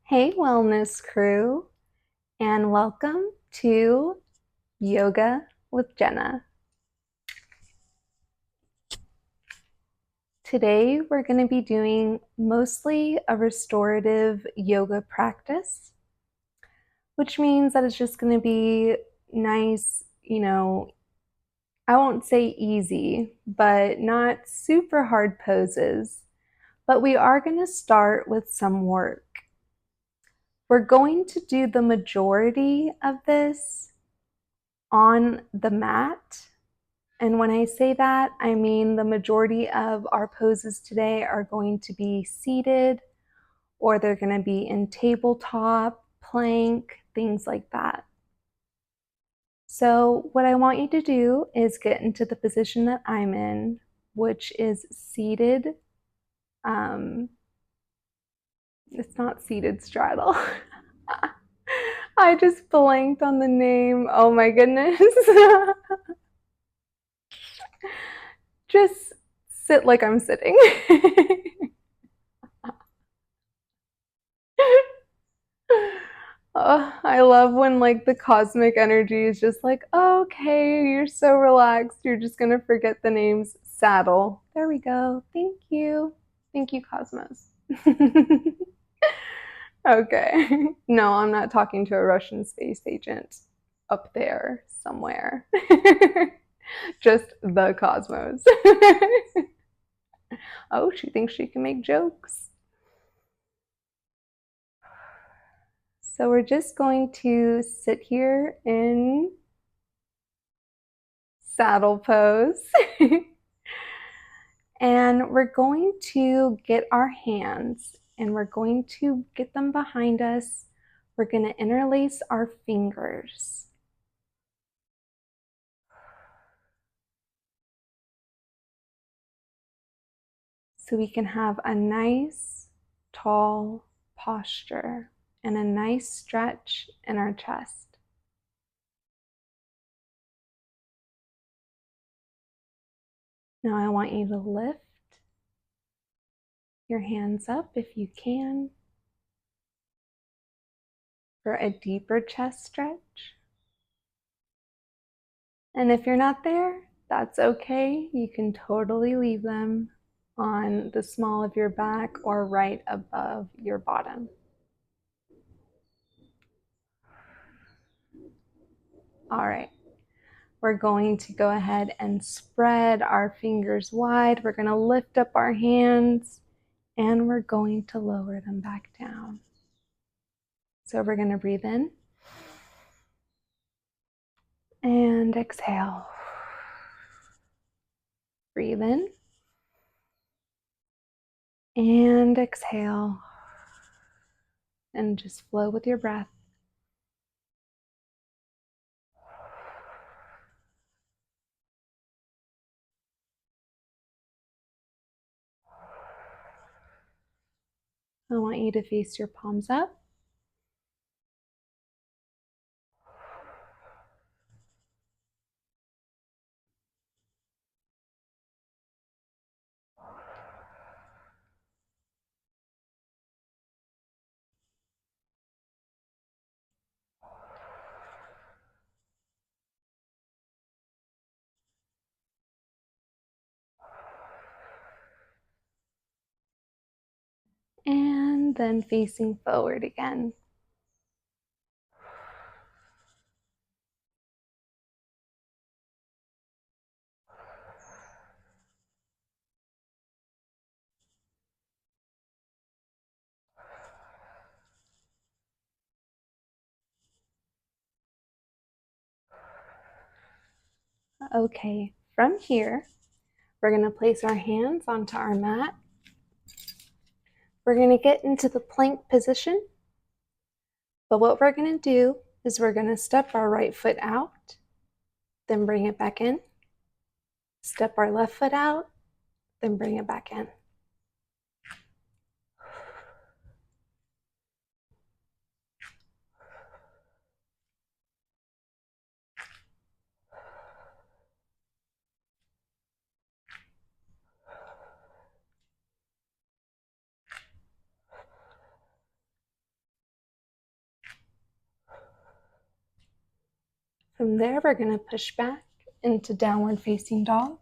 Hey, wellness crew, and welcome to Yoga with Jenna. Today, we're going to be doing mostly a restorative yoga practice, which means that it's just going to be nice, I won't say easy, but not super hard poses. But we are going to start with some work. We're going to do the majority of this on the mat. And when I say that, I mean the majority of our poses today are going to be seated, or they're going to be in tabletop, plank, things like that. So what I want you to do is get into the position that I'm in, which is seated. It's not seated straddle. I just blanked on the name. Oh my goodness. Just sit like I'm sitting. I love when like the cosmic energy is just like, oh, okay, you're so relaxed. You're just gonna forget the names. Saddle. There we go. Thank you. Thank you, Cosmos. Okay. No, I'm not talking to a Russian space agent up there somewhere. Just the Cosmos. Oh, she thinks she can make jokes. So we're just going to sit here in saddle pose. And we're going to get our hands and we're going to get them behind us. We're going to interlace our fingers. So we can have a nice, tall posture and a nice stretch in our chest. Now I want you to lift your hands up if you can for a deeper chest stretch. And if you're not there, that's okay. You can totally leave them on the small of your back or right above your bottom. All right, we're going to go ahead and spread our fingers wide. We're going to lift up our hands and we're going to lower them back down. So we're going to breathe in and exhale. Breathe in and exhale. And just flow with your breath. I want you to face your palms up. And then facing forward again. Okay, from here, we're going to place our hands onto our mat. We're going to get into the plank position. But what we're going to do is we're going to step our right foot out, then bring it back in. Step our left foot out, then bring it back in. From there, we're going to push back into downward facing dog.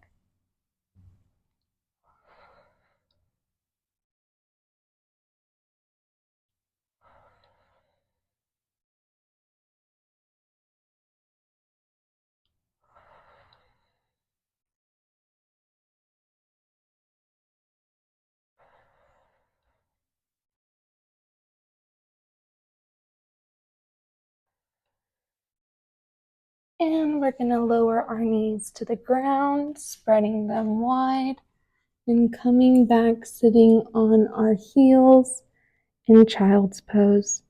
And we're going to lower our knees to the ground, spreading them wide, and coming back, sitting on our heels in child's pose.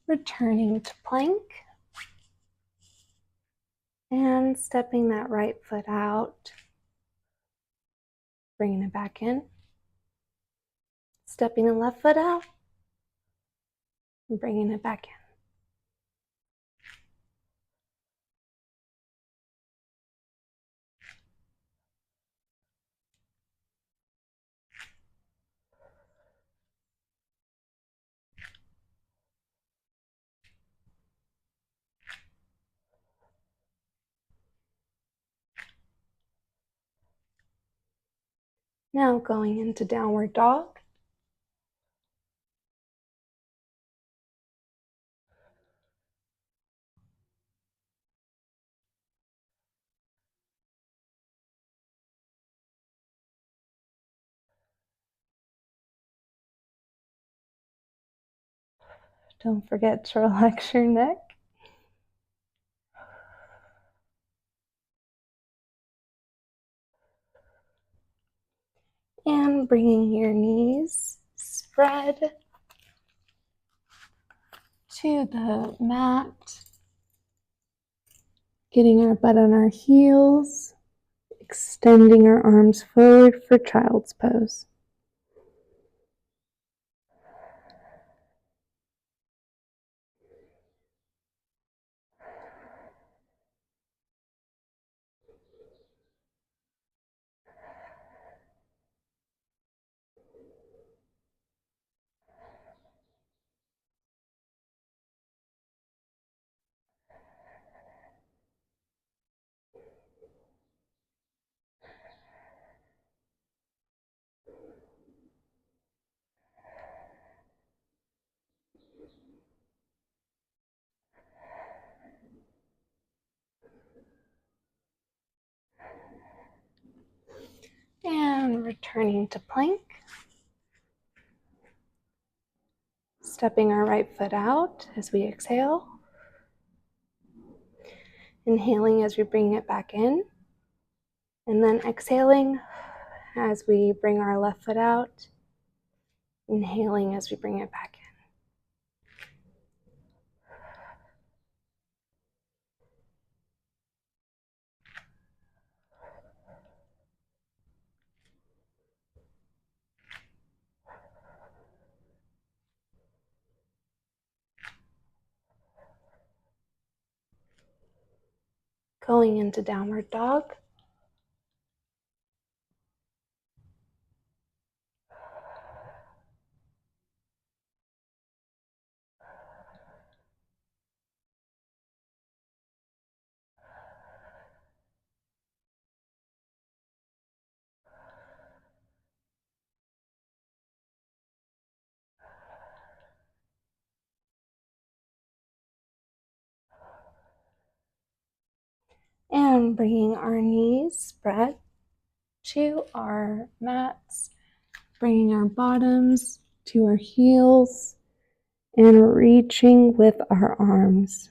Returning to plank and stepping that right foot out, bringing it back in, stepping the left foot out, and bringing it back in. Now going into downward dog. Don't forget to relax your neck. And bringing your knees spread to the mat. Getting our butt on our heels. Extending our arms forward for child's pose. And returning to plank. Stepping our right foot out as we exhale. Inhaling as we bring it back in. And then exhaling as we bring our left foot out. Inhaling as we bring it back in. Going into downward dog. And bringing our knees spread to our mats. Bringing our bottoms to our heels. And reaching with our arms.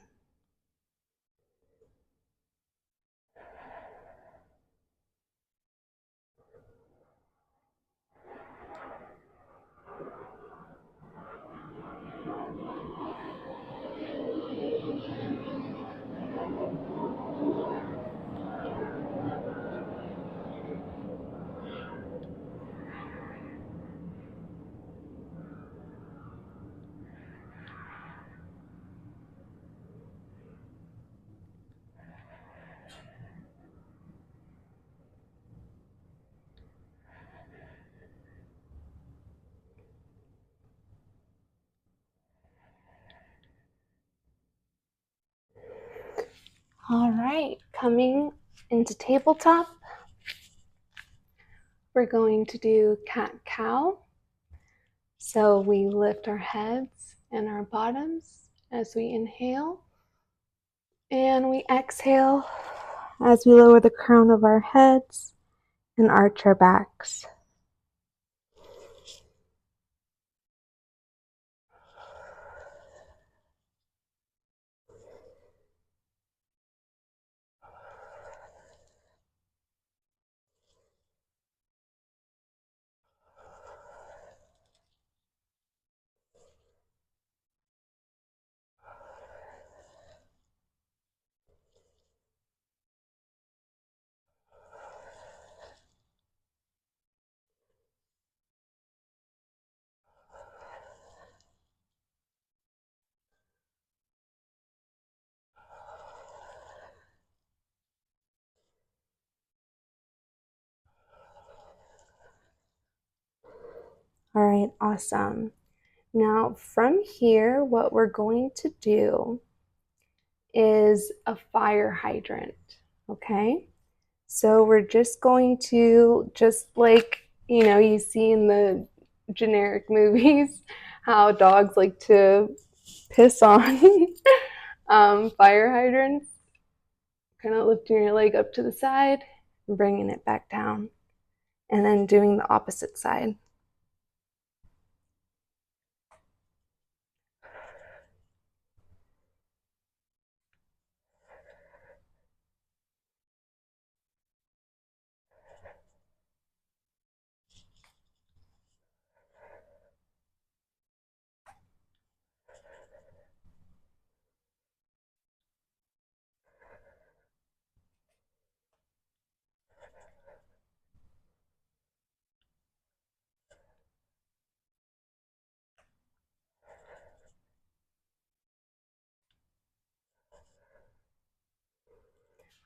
All right, coming into tabletop, we're going to do cat-cow. So we lift our heads and our bottoms as we inhale, and we exhale as we lower the crown of our heads and arch our backs. All right, awesome. Now from here, what we're going to do is a fire hydrant, okay? So we're just going to, just like, you see in the generic movies, how dogs like to piss on fire hydrants, kind of lifting your leg up to the side and bringing it back down, and then doing the opposite side.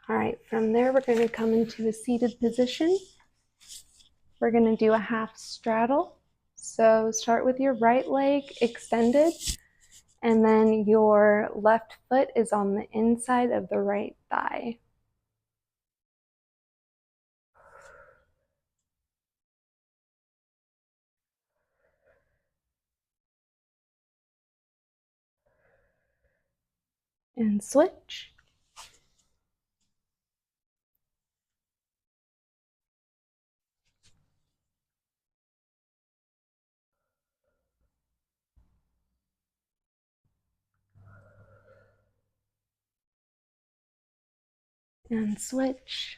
All right, from there, we're going to come into a seated position. We're going to do a half straddle. So start with your right leg extended, and then your left foot is on the inside of the right thigh. And switch. And switch.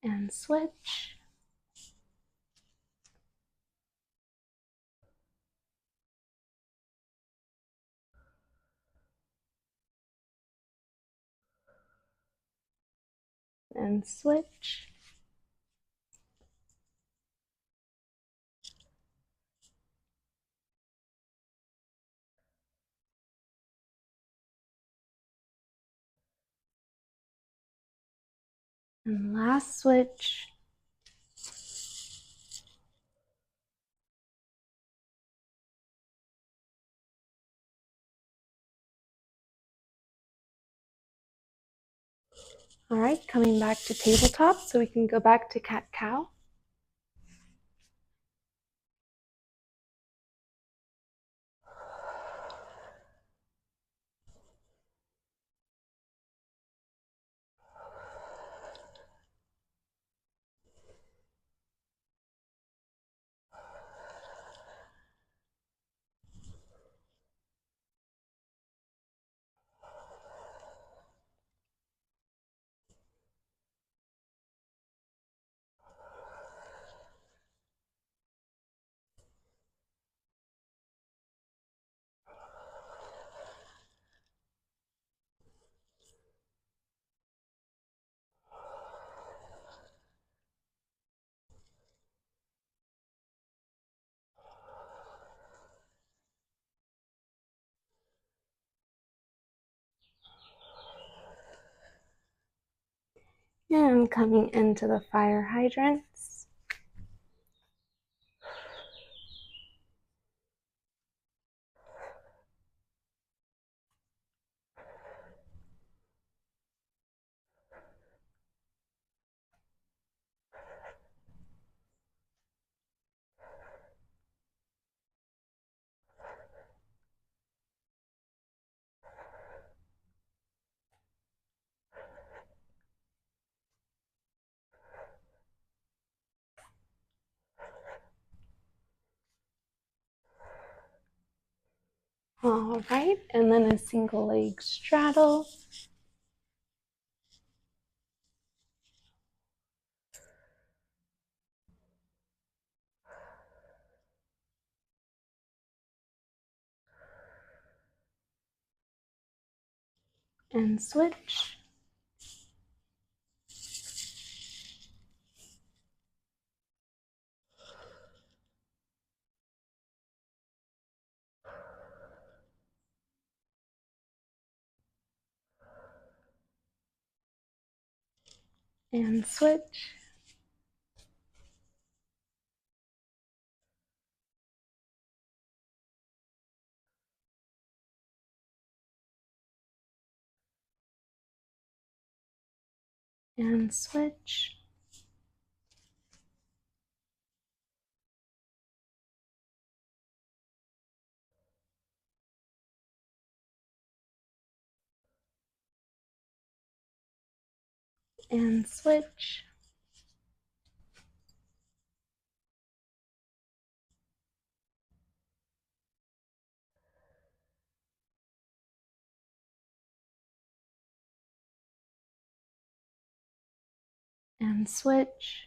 And switch. And switch. And last switch. All right, coming back to tabletop so we can go back to cat-cow. And coming into the fire hydrants. All right, and then a single leg straddle. And switch. And switch. And switch. And switch. And switch.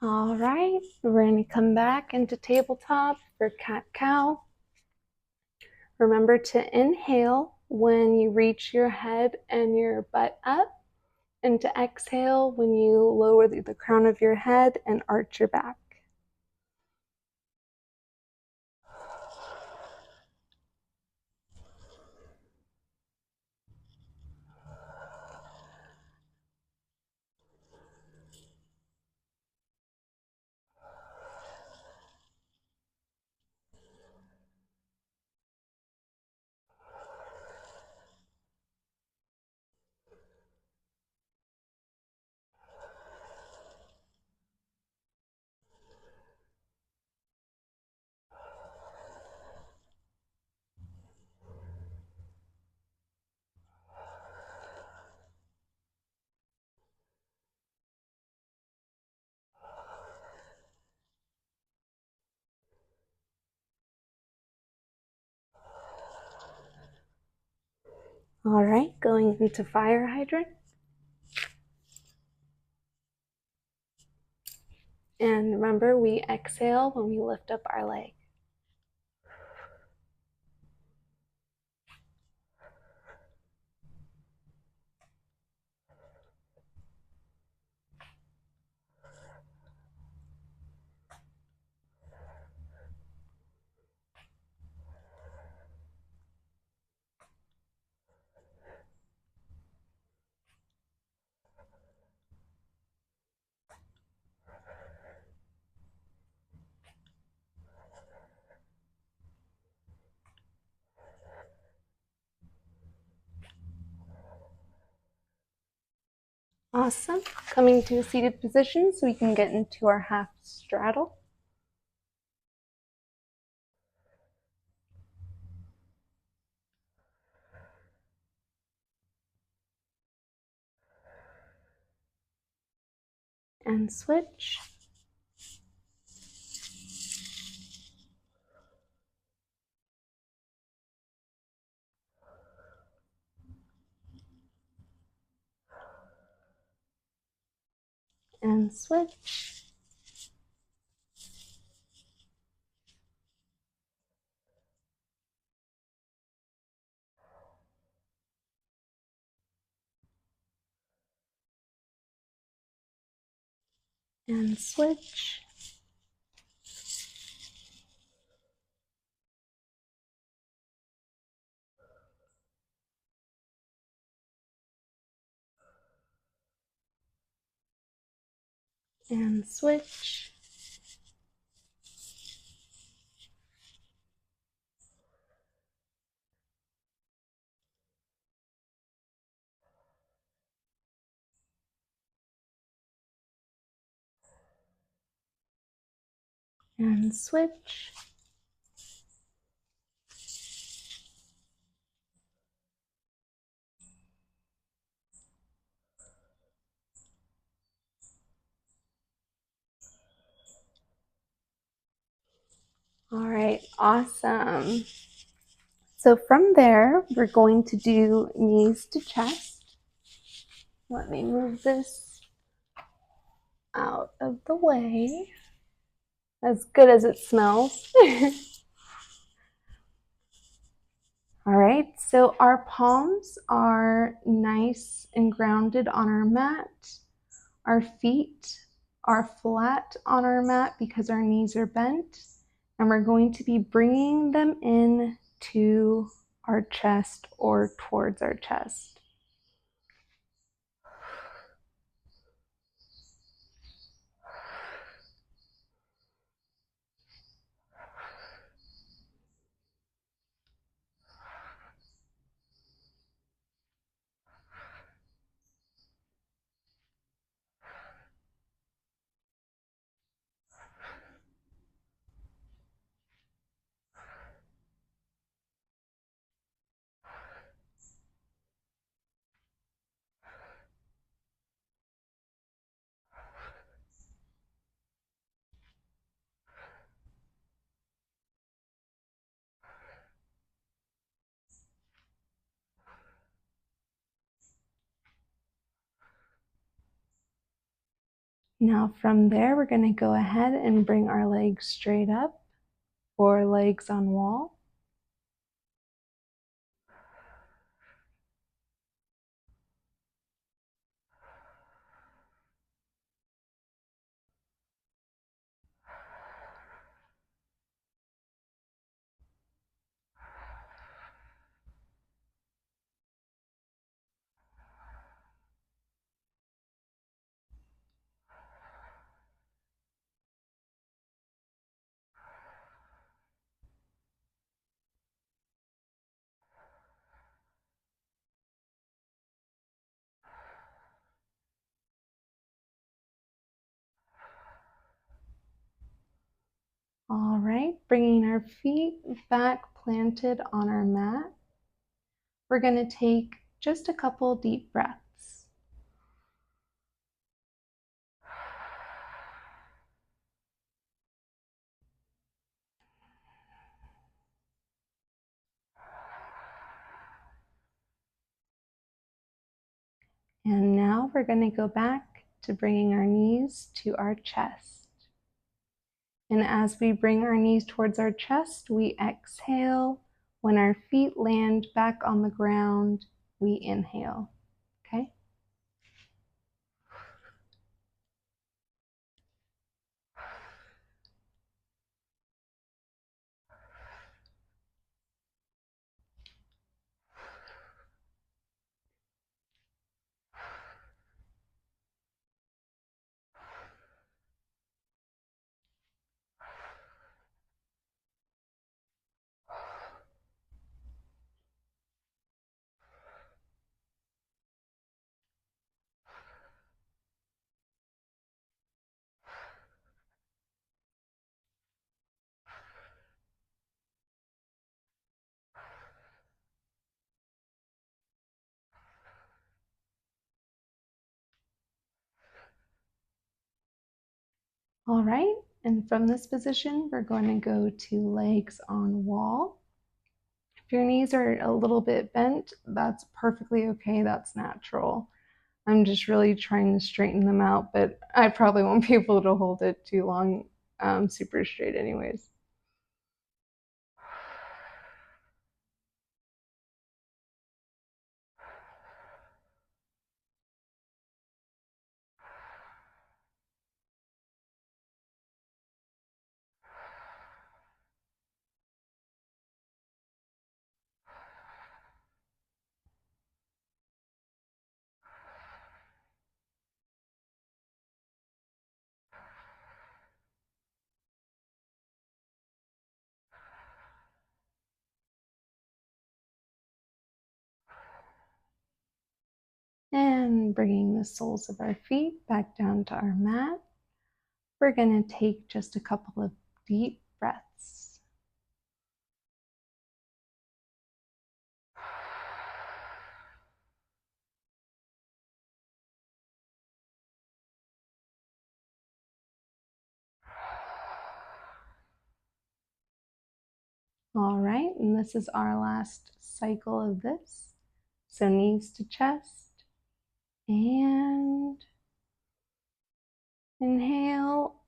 All right, we're going to come back into tabletop for cat-cow. Remember to inhale when you reach your head and your butt up, and to exhale when you lower the crown of your head and arch your back. All right, going into fire hydrant. And remember, we exhale when we lift up our leg. Awesome. Coming to a seated position so we can get into our half straddle. And switch. And switch. and switch. And switch. And switch. All right, awesome. So from there, we're going to do knees to chest. Let me move this out of the way. As good as it smells. All right, so our palms are nice and grounded on our mat. Our feet are flat on our mat because our knees are bent. And we're going to be bringing them in to our chest or towards our chest. Now from there, we're going to go ahead and bring our legs straight up, or legs on wall. All right, bringing our feet back planted on our mat. We're going to take just a couple deep breaths. And now we're going to go back to bringing our knees to our chest. And as we bring our knees towards our chest, we exhale. When our feet land back on the ground, we inhale. Okay? All right, and from this position, we're going to go to legs on wall. If your knees are a little bit bent, that's perfectly okay. That's natural. I'm just really trying to straighten them out, but I probably won't be able to hold it too long, super straight anyways. And bringing the soles of our feet back down to our mat, we're going to take just a couple of deep breaths. All right, and this is our last cycle of this. So knees to chest, and inhale.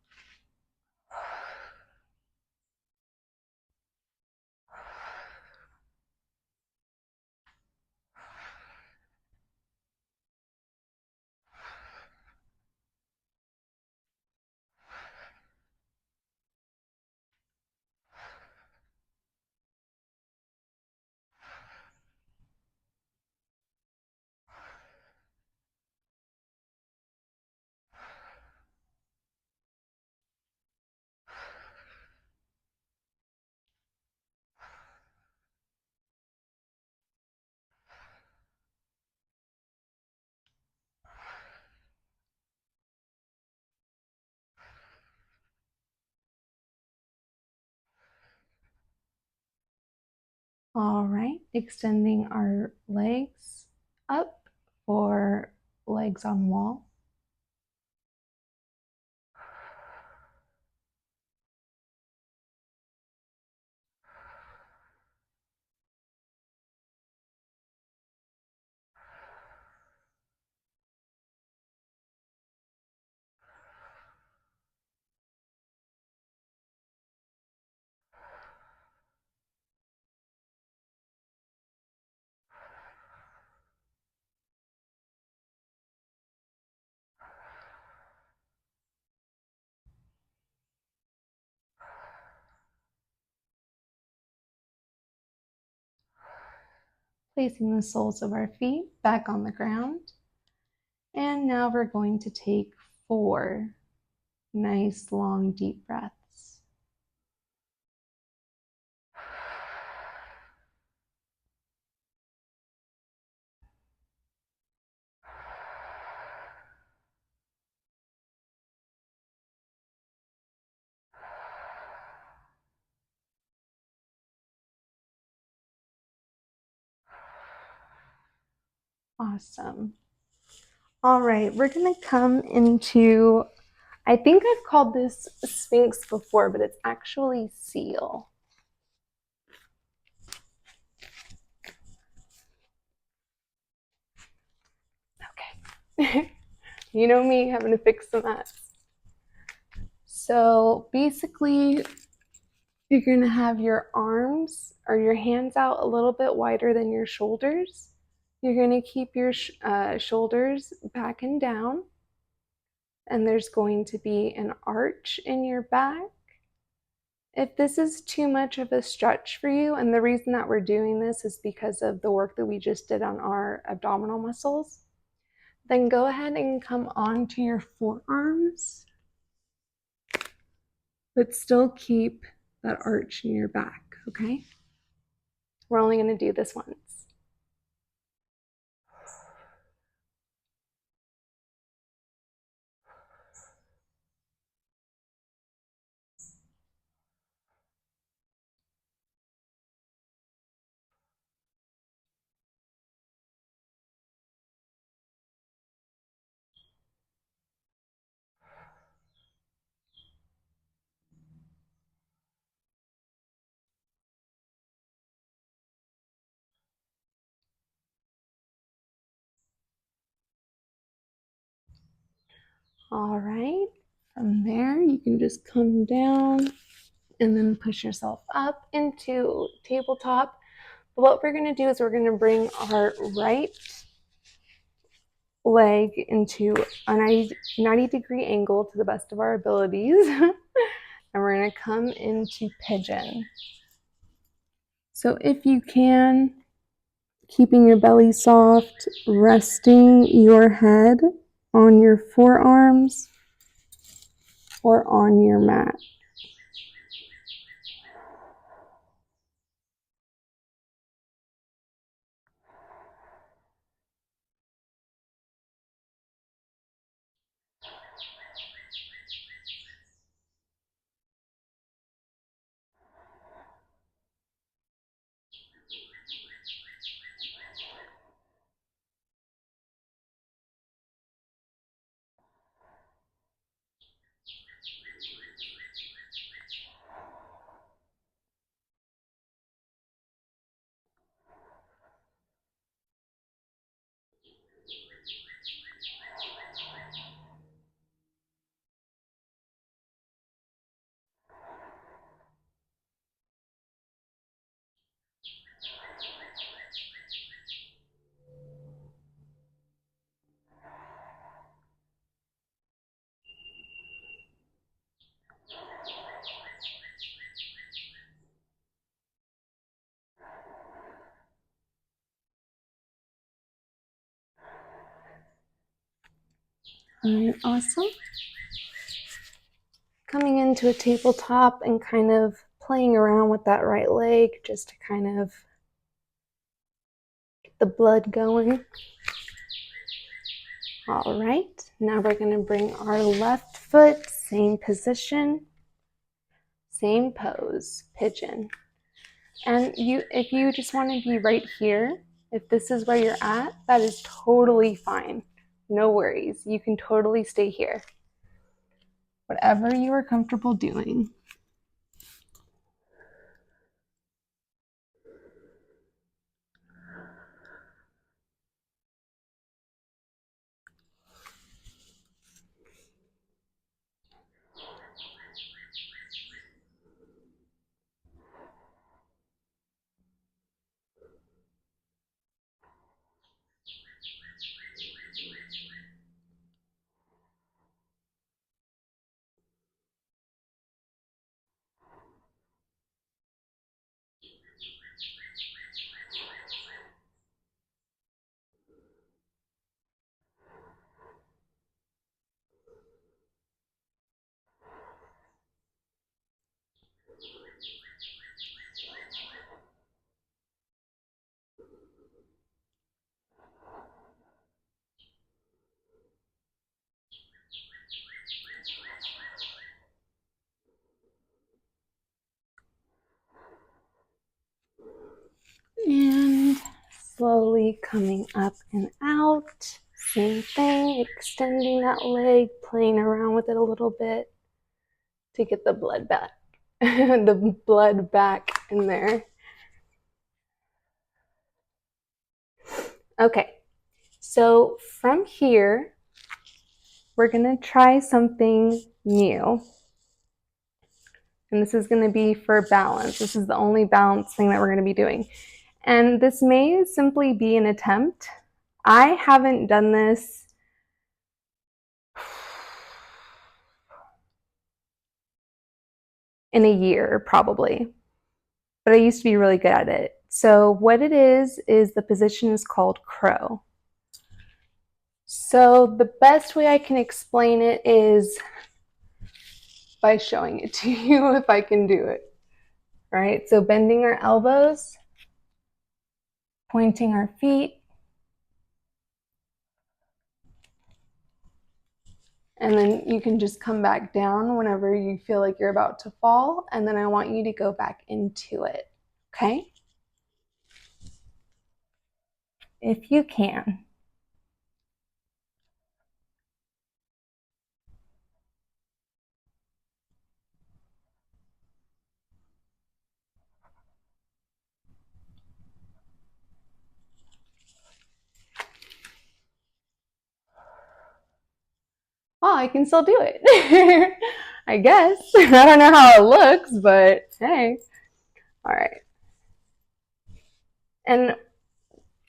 All right, extending our legs up for legs on wall. Placing the soles of our feet back on the ground. And now we're going to take 4 nice, long, deep breaths. Awesome. All right, we're going to come into, I think I've called this Sphinx before, but it's actually Seal. Okay. You know me, having to fix the mess. So basically, you're going to have your arms or your hands out a little bit wider than your shoulders. You're going to keep your shoulders back and down. And there's going to be an arch in your back. If this is too much of a stretch for you, and the reason that we're doing this is because of the work that we just did on our abdominal muscles, then go ahead and come onto your forearms, but still keep that arch in your back, okay? We're only going to do this once. All right, from there you can just come down and then push yourself up into tabletop. But what we're going to do is we're going to bring our right leg into a 90-degree angle to the best of our abilities. And we're going to come into pigeon. So if you can, keeping your belly soft, resting your head on your forearms or on your mat. All right, awesome. Coming into a tabletop and kind of playing around with that right leg just to kind of get the blood going. All right, now we're going to bring our left foot, same position, same pose, pigeon. And if you just want to be right here, if this is where you're at, that is totally fine. No worries. You can totally stay here. Whatever you are comfortable doing. And slowly coming up and out. Same thing, extending that leg, playing around with it a little bit to get the blood back. The blood back in there. Okay, so from here, we're gonna try something new. And this is gonna be for balance. This is the only balance thing that we're gonna be doing. And this may simply be an attempt. I haven't done this in a year, probably, but I used to be really good at it. So what it is the position is called crow. So the best way I can explain it is by showing it to you if I can do it. All right, so bending our elbows, pointing our feet, and then you can just come back down whenever you feel like you're about to fall, and then I want you to go back into it, okay? If you can. Oh, I can still do it. I guess. I don't know how it looks, but hey. All right. And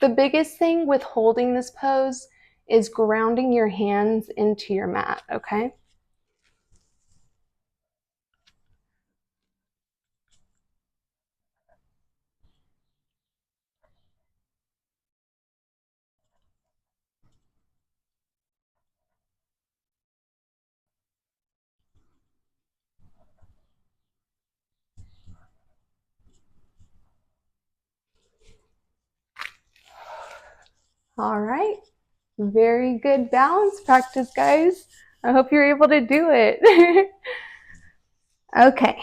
the biggest thing with holding this pose is grounding your hands into your mat, okay? All right. Very good balance practice, guys. I hope you're able to do it. Okay.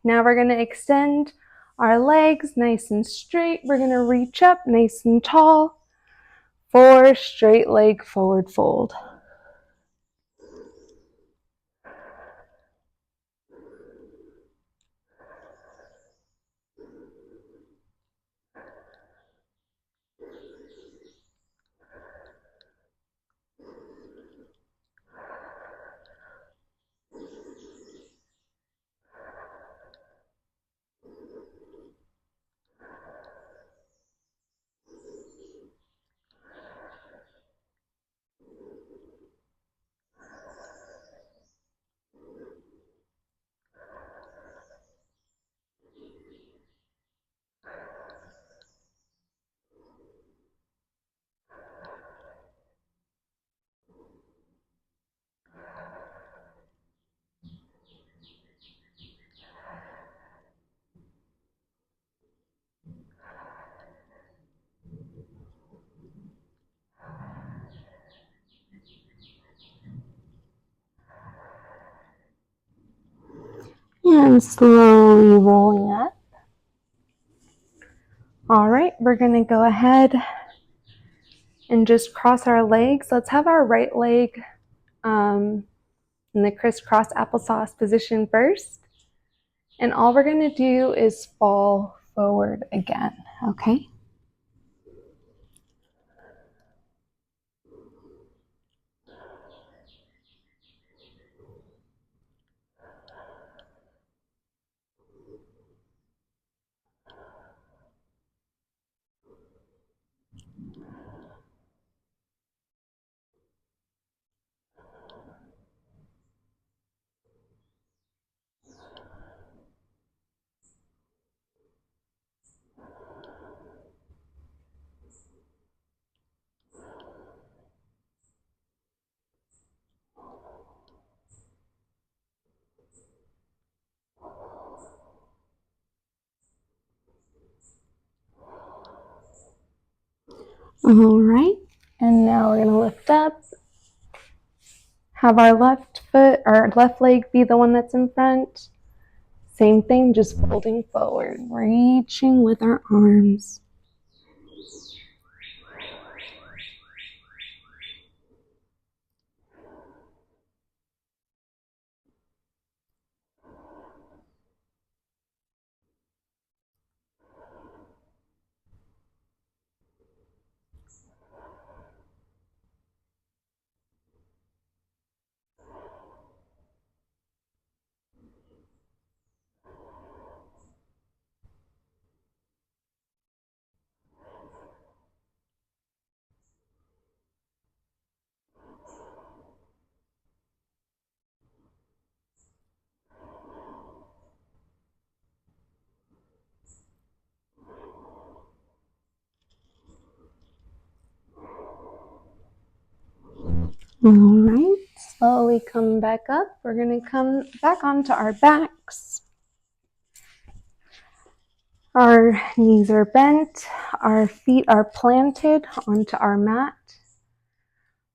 Now we're going to extend our legs nice and straight. We're going to reach up nice and tall for straight leg forward fold. And slowly rolling up. All right, we're gonna go ahead and just cross our legs. Let's have our right leg in the crisscross applesauce position first. And all we're gonna do is fall forward again, okay? All right, and now we're gonna lift up. Have our left foot, or left leg be the one that's in front. Same thing, just folding forward, reaching with our arms. All right, slowly come back up. We're gonna come back onto our backs. Our knees are bent, our feet are planted onto our mat.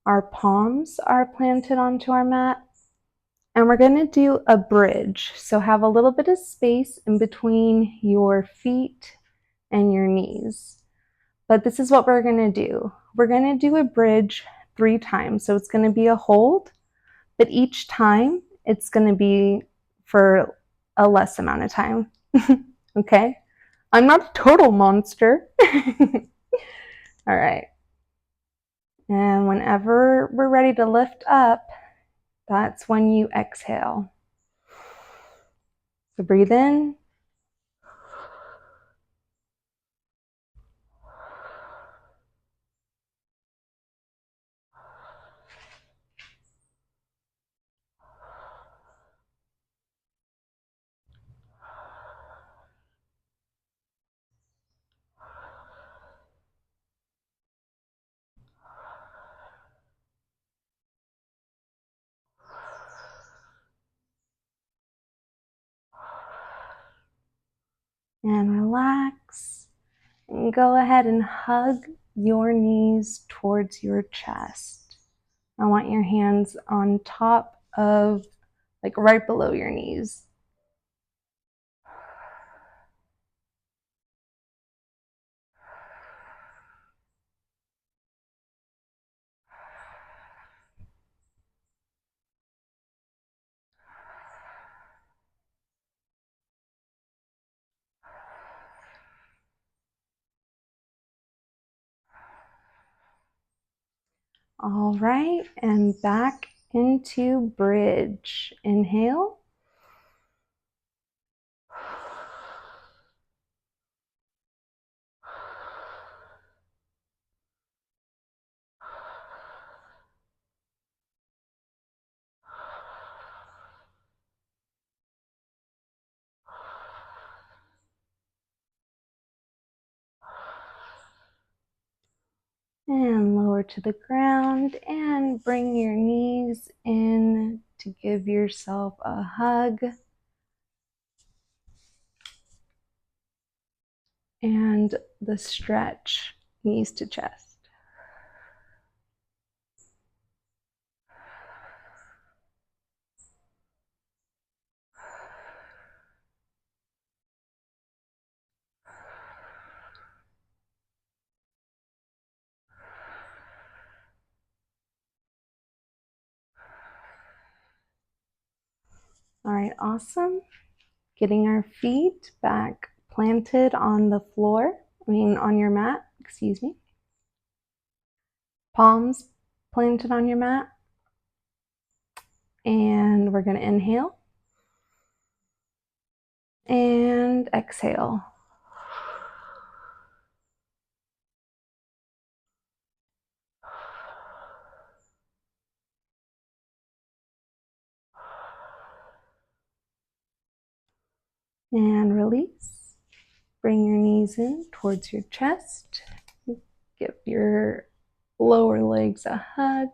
Our palms are planted onto our mat. And we're gonna do a bridge. So have a little bit of space in between your feet and your knees. But this is what we're gonna do. We're gonna do a bridge 3 times. So it's gonna be a hold, but each time it's gonna be for a less amount of time. Okay? I'm not a total monster. All right. And whenever we're ready to lift up, that's when you exhale. So breathe in. And relax. And go ahead and hug your knees towards your chest. I want your hands on top of, like right below your knees. All right, and back into bridge. Inhale. And lower to the ground and bring your knees in to give yourself a hug. And the stretch, knees to chest. All right, awesome. Getting our feet back planted on the floor, on your mat, excuse me. Palms planted on your mat. And we're going to inhale and exhale. And release. Bring your knees in towards your chest. Give your lower legs a hug.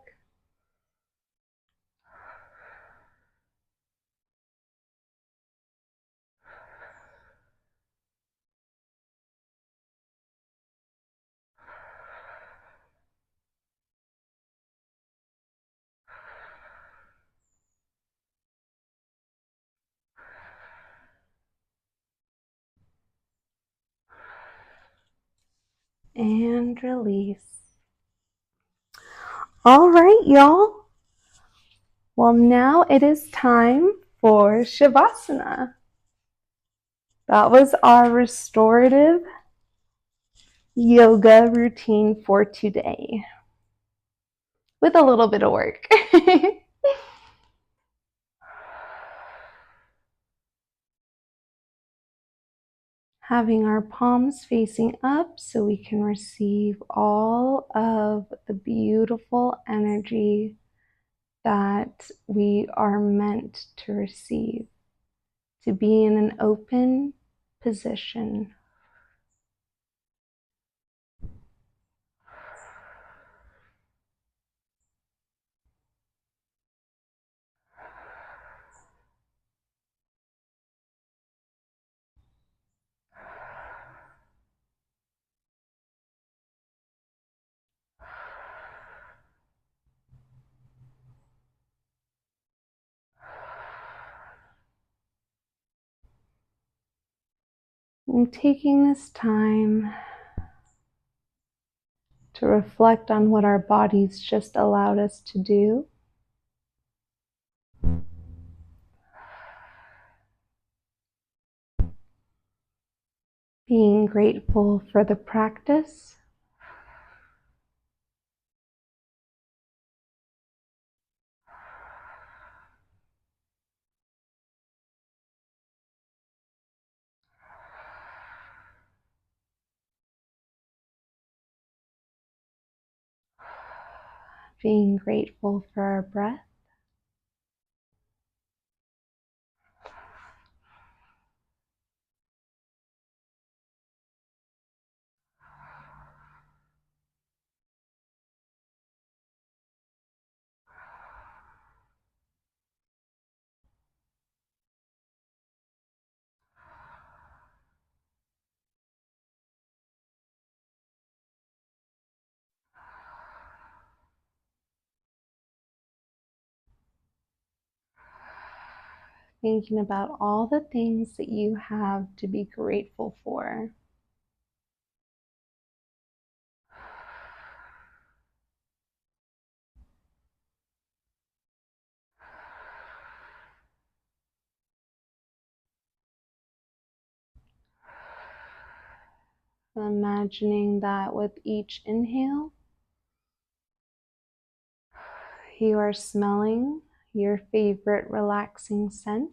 And release. All right, y'all. Well, now it is time for Shavasana. That was our restorative yoga routine for today, with a little bit of work. Having our palms facing up so we can receive all of the beautiful energy that we are meant to receive, to be in an open position. And taking this time to reflect on what our bodies just allowed us to do. Being grateful for the practice. Being grateful for our breath. Thinking about all the things that you have to be grateful for. Imagining that with each inhale, you are smelling your favorite relaxing scent.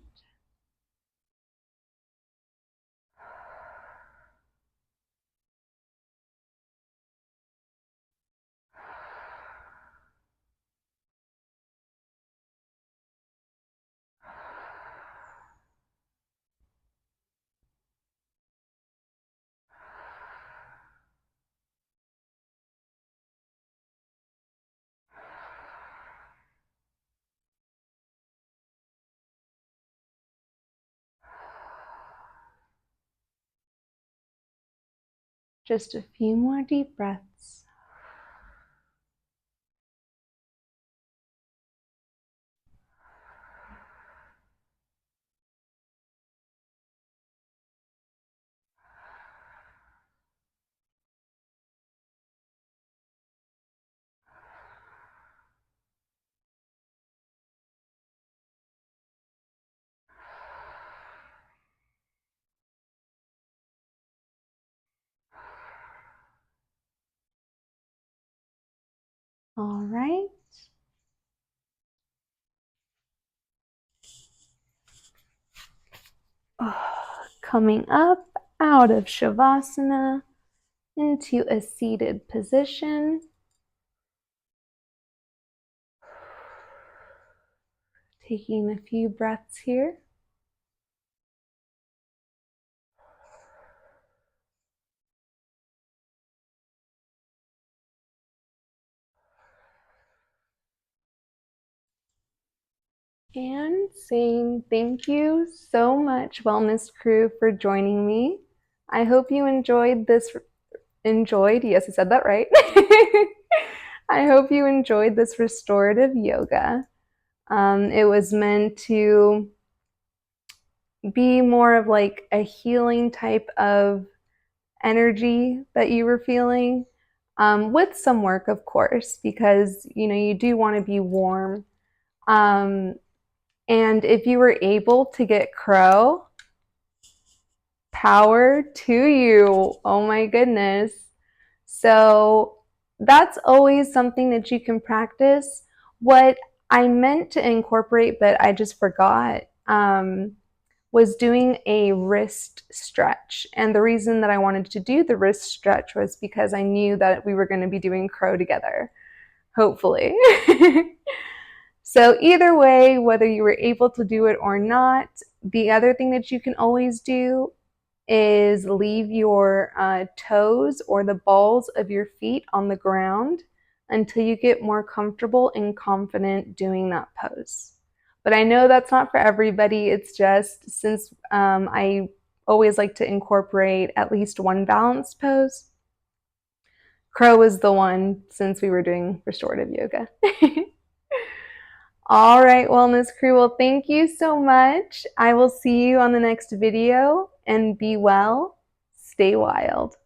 Just a few more deep breaths. All right. Coming up out of Shavasana into a seated position. Taking a few breaths here. And saying thank you so much, Wellness Crew, for joining me. I hope you enjoyed this. Yes, I said that right. I hope you enjoyed this restorative yoga. It was meant to be more of like a healing type of energy that you were feeling, with some work, of course, because you do want to be warm. And if you were able to get crow, power to you. Oh my goodness. So that's always something that you can practice. What I meant to incorporate, but I just forgot, was doing a wrist stretch. And the reason that I wanted to do the wrist stretch was because I knew that we were going to be doing crow together, hopefully. So either way, whether you were able to do it or not, the other thing that you can always do is leave your toes or the balls of your feet on the ground until you get more comfortable and confident doing that pose. But I know that's not for everybody. It's just since I always like to incorporate at least one balanced pose, crow is the one since we were doing restorative yoga. All right, Wellness Crew. Well, thank you so much. I will see you on the next video, and be well, stay wild.